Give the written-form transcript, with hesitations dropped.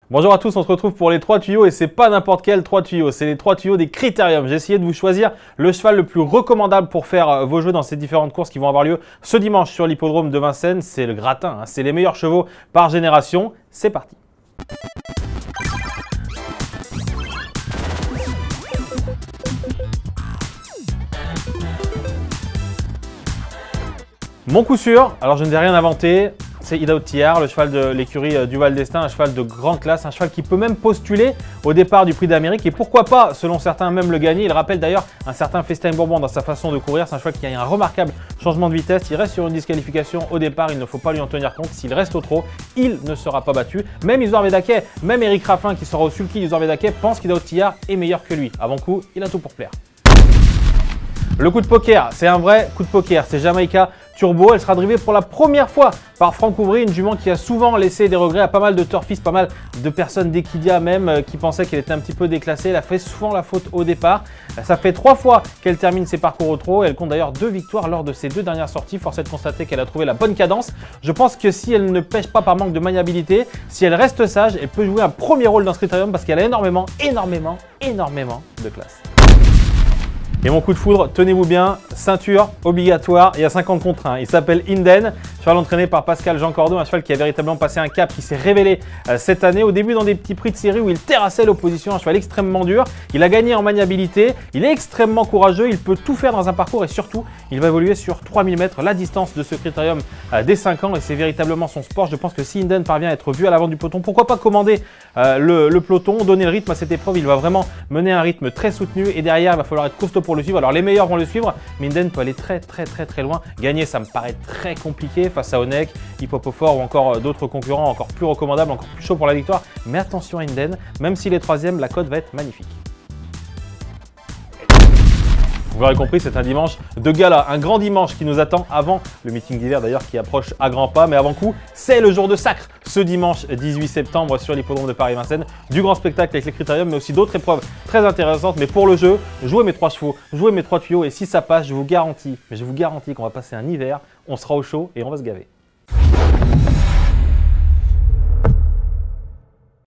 Bonjour à tous, on se retrouve pour les 3 tuyaux et c'est pas n'importe quel 3 tuyaux, c'est les 3 tuyaux des Critérium. J'ai essayé de vous choisir le cheval le plus recommandable pour faire vos jeux dans ces différentes courses qui vont avoir lieu ce dimanche sur l'hippodrome de Vincennes. C'est le gratin, c'est les meilleurs chevaux par génération. C'est parti. Mon coup sûr, alors je ne vais rien inventer, c'est Ida Ottillard, le cheval de l'écurie du Val d'Estaing, un cheval de grande classe, un cheval qui peut même postuler au départ du Prix d'Amérique et pourquoi pas, selon certains, même le gagner. Il rappelle d'ailleurs un certain Festin Bourbon dans sa façon de courir. C'est un cheval qui a un remarquable changement de vitesse. Il reste sur une disqualification au départ, il ne faut pas lui en tenir compte. S'il reste au trot, il ne sera pas battu. Même Isor Védaquet, même Eric Raffin qui sera au sulky d'Isor Védaquet pense qu'Ida Ottillard est meilleur que lui. Avant coup, il a tout pour plaire. Le coup de poker, c'est un vrai coup de poker, c'est Jamaïca Turbo. Elle sera drivée pour la première fois par Franck Ouvry, une jument qui a souvent laissé des regrets à pas mal de turfistes, pas mal de personnes d'Equidia même qui pensaient qu'elle était un petit peu déclassée. Elle a fait souvent la faute au départ. Ça fait 3 fois qu'elle termine ses parcours au trot. Elle compte d'ailleurs 2 victoires lors de ses 2 dernières sorties. Force est de constater qu'elle a trouvé la bonne cadence. Je pense que si elle ne pêche pas par manque de maniabilité, si elle reste sage, elle peut jouer un premier rôle dans ce critérium parce qu'elle a énormément de classe. Et mon coup de foudre, tenez-vous bien, ceinture obligatoire, il y a 50 contre 1. Il s'appelle Inden, cheval entraîné par Pascal Jean Cordeau, un cheval qui a véritablement passé un cap, qui s'est révélé cette année. Au début dans des petits prix de série où il terrassait l'opposition, un cheval extrêmement dur. Il a gagné en maniabilité, il est extrêmement courageux, il peut tout faire dans un parcours et surtout, il va évoluer sur 3000 mètres, la distance de ce critérium dès 5 ans et c'est véritablement son sport. Je pense que si Inden parvient à être vu à l'avant du peloton, pourquoi pas commander le peloton, donner le rythme à cette épreuve. Il va vraiment mener un rythme très soutenu et derrière, il va falloir être costaud pour le suivre. Alors les meilleurs vont le suivre, mais Inden peut aller très loin. Gagner, ça me paraît très compliqué face à Onek, Hippopofort ou encore d'autres concurrents encore plus recommandables, encore plus chauds pour la victoire. Mais attention à Inden, même s'il est 3e, la cote va être magnifique. Vous l'aurez compris, c'est un dimanche de gala, un grand dimanche qui nous attend avant le meeting d'hiver d'ailleurs qui approche à grands pas. Mais avant coup, c'est le jour de sacre ce dimanche 18 septembre sur l'hippodrome de Paris-Vincennes. Du grand spectacle avec les critériums, mais aussi d'autres épreuves très intéressantes. Mais pour le jeu, jouez mes 3 chevaux, jouez mes 3 tuyaux et si ça passe, je vous garantis qu'on va passer un hiver, on sera au chaud et on va se gaver.